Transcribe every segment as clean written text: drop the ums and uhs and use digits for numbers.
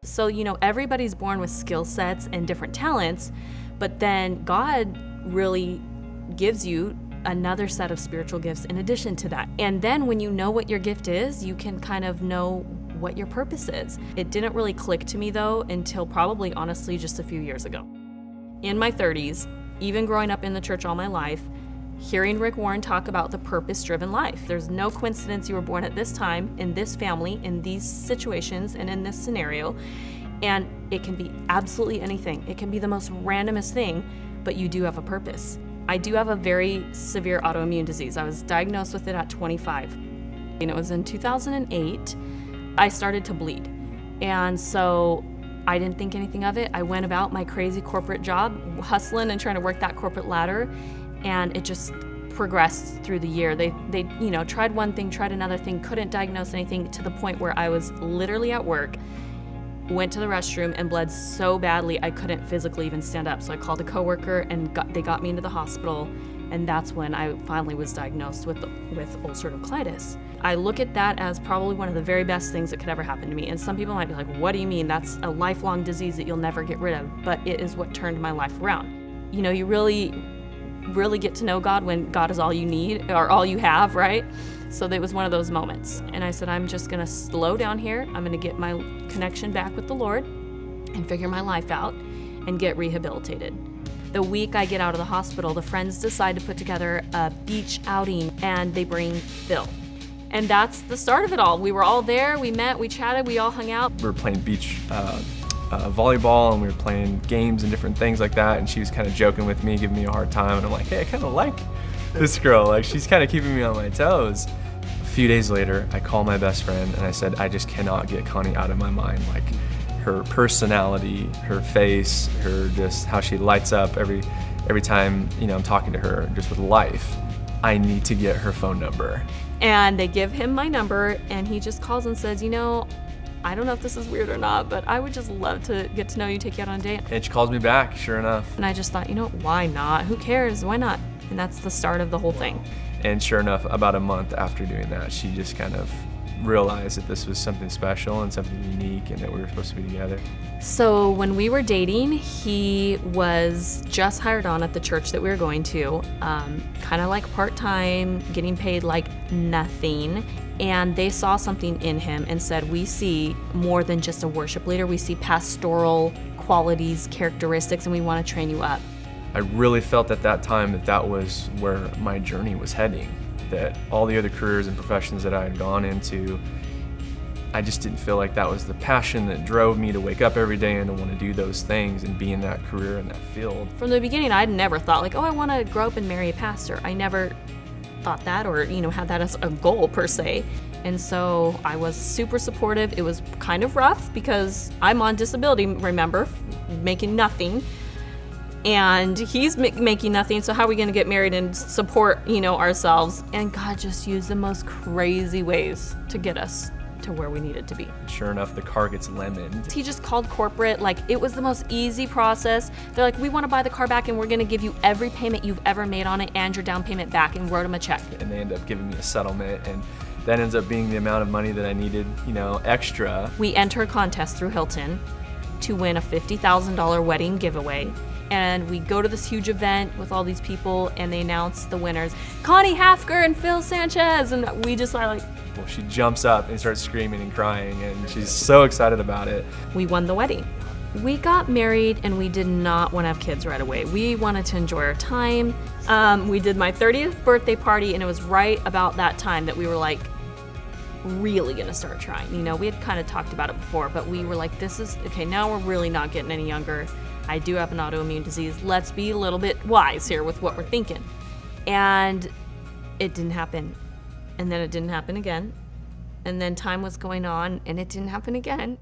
So, everybody's born with skill sets and different talents, but then God really gives you another set of spiritual gifts in addition to that. And then when you know what your gift is, you can kind of know what your purpose is. It didn't really click to me though until probably honestly just a few years ago. In my 30s, even growing up in the church all my life, hearing Rick Warren talk about the purpose-driven life. There's no coincidence you were born at this time, in this family, in these situations, and in this scenario. And it can be absolutely anything. It can be the most randomest thing, but you do have a purpose. I do have a very severe autoimmune disease. I was diagnosed with it at 25. And it was in 2008, I started to bleed. And so I didn't think anything of it. I went about my crazy corporate job, hustling and trying to work that corporate ladder. And it just progressed through the year. They tried one thing, tried another thing, couldn't diagnose anything, to the point where I was literally at work, went to the restroom and bled so badly I couldn't physically even stand up. So I called a coworker and they got me into the hospital. And that's when I finally was diagnosed with ulcerative colitis. I look at that as probably one of the very best things that could ever happen to me. And some people might be like, what do you mean? That's a lifelong disease that you'll never get rid of. But it is what turned my life around. You really get to know God when God is all you need or all you have, right? So it was one of those moments. And I said, I'm just gonna slow down here. I'm gonna get my connection back with the Lord and figure my life out and get rehabilitated. The week I get out of the hospital, the friends decide to put together a beach outing and they bring Phil. And that's the start of it all. We were all there, we met, we chatted, we all hung out. We were playing beach volleyball, and we were playing games and different things like that, and she was kind of joking with me, giving me a hard time, and I'm like, hey, I kind of like this girl, like she's kind of keeping me on my toes. A few days later, I call my best friend and I said, I just cannot get Connie out of my mind. Like her personality, her face, her just how she lights up every time I'm talking to her, just with life. I need to get her phone number. And they give him my number and he just calls and says, I don't know if this is weird or not, but I would just love to get to know you, take you out on a date. And she calls me back, sure enough. And I just thought, why not? Who cares? Why not? And that's the start of the whole thing. And sure enough, about a month after doing that, she just kind of realized that this was something special and something unique and that we were supposed to be together. So when we were dating, he was just hired on at the church that we were going to, kind of like part-time, getting paid like nothing. And they saw something in him and said, we see more than just a worship leader. We see pastoral qualities, characteristics, and we want to train you up. I really felt at that time that was where my journey was heading, that all the other careers and professions that I had gone into, I just didn't feel like that was the passion that drove me to wake up every day and to want to do those things and be in that career in that field. From the beginning, I'd never thought I want to grow up and marry a pastor. I never thought that or, had that as a goal per se. And so I was super supportive. It was kind of rough because I'm on disability, remember, making nothing. And he's making nothing, so how are we going to get married and support, ourselves? And God just used the most crazy ways to get us to where we needed to be. Sure enough, the car gets lemoned. He just called corporate, it was the most easy process. They're like, we want to buy the car back and we're going to give you every payment you've ever made on it and your down payment back, and wrote him a check. And they end up giving me a settlement, and that ends up being the amount of money that I needed, extra. We enter a contest through Hilton to win a $50,000 wedding giveaway. And we go to this huge event with all these people and they announce the winners, Connie Hafker and Phil Sanchez. And we just are like, well, she jumps up and starts screaming and crying, and she's so excited about it. We won the wedding. We got married and we did not want to have kids right away. We wanted to enjoy our time. We did my 30th birthday party, and it was right about that time that we were really gonna start trying. We had kind of talked about it before, but we were like, this is, okay, now we're really not getting any younger. I do have an autoimmune disease. Let's be a little bit wise here with what we're thinking. And it didn't happen. And then it didn't happen again. And then time was going on and it didn't happen again.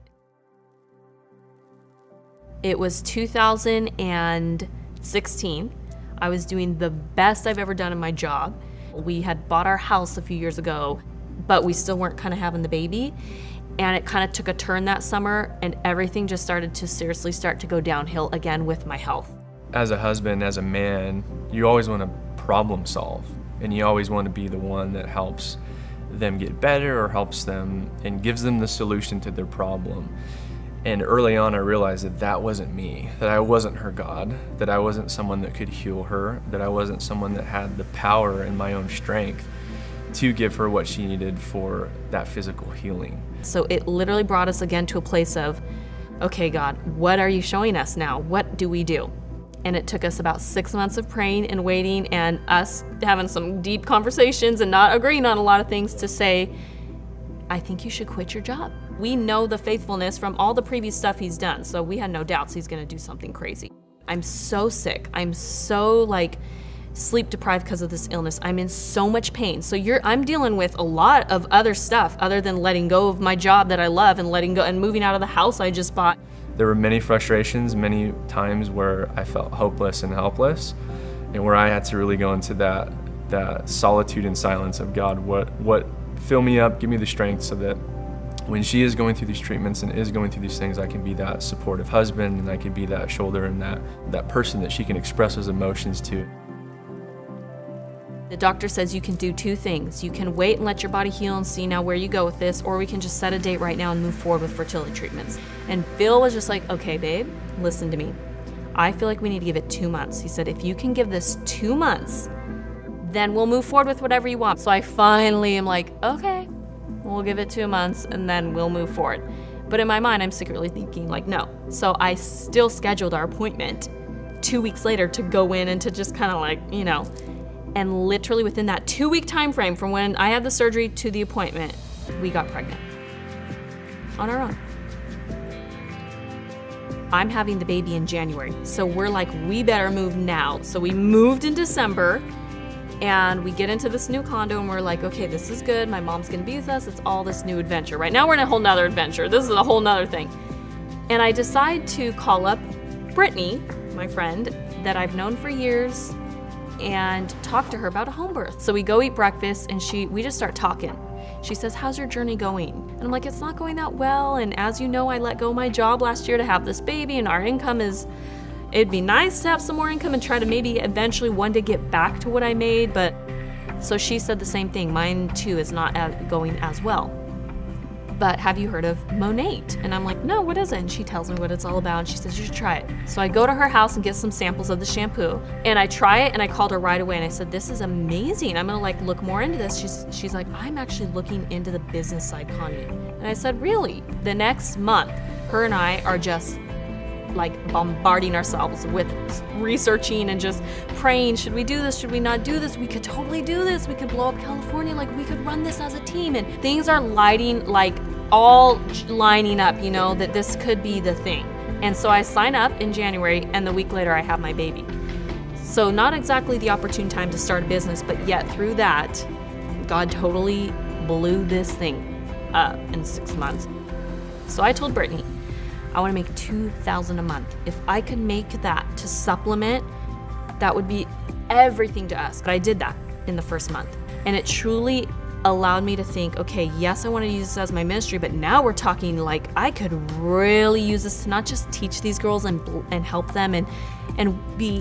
It was 2016. I was doing the best I've ever done in my job. We had bought our house a few years ago, but we still weren't kind of having the baby. And it kind of took a turn that summer, and everything just started to seriously start to go downhill again with my health. As a husband, as a man, you always want to problem solve, and you always want to be the one that helps them get better or helps them and gives them the solution to their problem. And early on, I realized that that wasn't me, that I wasn't her God, that I wasn't someone that could heal her, that I wasn't someone that had the power in my own strength to give her what she needed for that physical healing. So it literally brought us again to a place of, okay, God, what are you showing us now? What do we do? And it took us about 6 months of praying and waiting and us having some deep conversations and not agreeing on a lot of things to say, I think you should quit your job. We know the faithfulness from all the previous stuff he's done, so we had no doubts he's gonna do something crazy. I'm so sick. I'm so sleep deprived because of this illness. I'm in so much pain. So I'm dealing with a lot of other stuff other than letting go of my job that I love and letting go and moving out of the house I just bought. There were many frustrations, many times where I felt hopeless and helpless, and where I had to really go into that solitude and silence of God. What fill me up, give me the strength so that when she is going through these treatments and is going through these things, I can be that supportive husband, and I can be that shoulder and that person that she can express those emotions to. The doctor says you can do 2 things. You can wait and let your body heal and see now where you go with this, or we can just set a date right now and move forward with fertility treatments. And Phil was just like, okay, babe, listen to me. I feel like we need to give it 2 months. He said, if you can give this 2 months, then we'll move forward with whatever you want. So I finally am like, okay, we'll give it 2 months and then we'll move forward. But in my mind, I'm secretly thinking no. So I still scheduled our appointment 2 weeks later to go in and to just kind of and literally within that 2-week time frame from when I had the surgery to the appointment, we got pregnant on our own. I'm having the baby in January. So we're like, we better move now. So we moved in December and we get into this new condo and we're like, okay, this is good. My mom's gonna be with us. It's all this new adventure. Right now we're in a whole nother adventure. This is a whole nother thing. And I decide to call up Brittany, my friend that I've known for years, and talk to her about a home birth. So we go eat breakfast and we just start talking. She says, how's your journey going? And I'm like, it's not going that well. And as you know, I let go of my job last year to have this baby, and our income it'd be nice to have some more income and try to maybe eventually one day get back to what I made. But so she said the same thing. Mine too is not going as well. But have you heard of Monate? And I'm like, no, what is it? And she tells me what it's all about, and she says, you should try it. So I go to her house and get some samples of the shampoo, and I try it, and I called her right away, and I said, this is amazing. I'm gonna look more into this. She's like, I'm actually looking into the business side, Kanye. And I said, really? The next month, her and I are just bombarding ourselves with researching and just praying, should we do this, should we not do this? We could totally do this. We could blow up California, we could run this as a team. And things are all lining up, that this could be the thing. And so I sign up in January, and the week later I have my baby. So not exactly the opportune time to start a business, but yet through that, God totally blew this thing up in 6 months. So I told Brittany, I want to make $2,000 a month. If I could make that to supplement, that would be everything to us. But I did that in the first month. And it truly allowed me to think, okay, yes, I want to use this as my ministry, but now we're talking I could really use this to not just teach these girls and help them and be,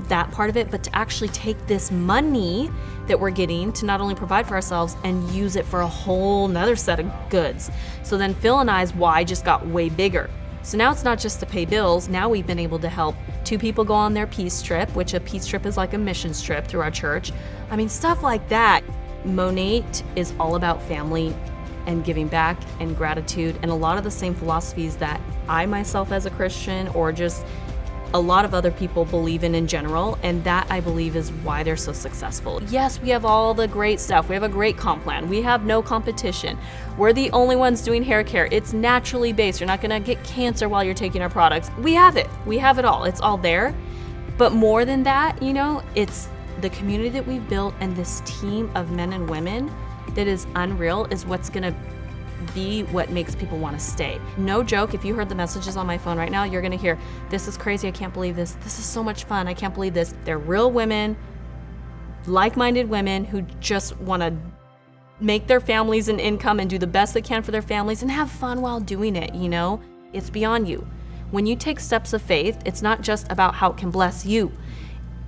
that part of it, but to actually take this money that we're getting to not only provide for ourselves and use it for a whole nother set of goods. So then Phil and I's why just got way bigger. So now it's not just to pay bills. Now we've been able to help 2 people go on their peace trip, which a peace trip is like a missions trip through our church. I mean, stuff like that. Monate is all about family and giving back and gratitude, and a lot of the same philosophies that I myself as a Christian or just a lot of other people believe in general, and that I believe is why they're so successful. Yes, we have all the great stuff. We have a great comp plan. We have no competition. We're the only ones doing hair care. It's naturally based. You're not gonna get cancer while you're taking our products. We have it. We have it all. It's all there. But more than that, it's the community that we've built and this team of men and women that is unreal is what's gonna be what makes people want to stay. No joke, if you heard the messages on my phone right now, you're going to hear, this is crazy, I can't believe this. This is so much fun, I can't believe this. They're real women, like-minded women who just want to make their families an income and do the best they can for their families and have fun while doing it, It's beyond you. When you take steps of faith, it's not just about how it can bless you.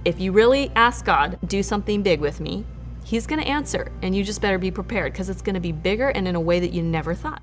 If you really ask God, do something big with me, He's going to answer, and you just better be prepared because it's going to be bigger and in a way that you never thought.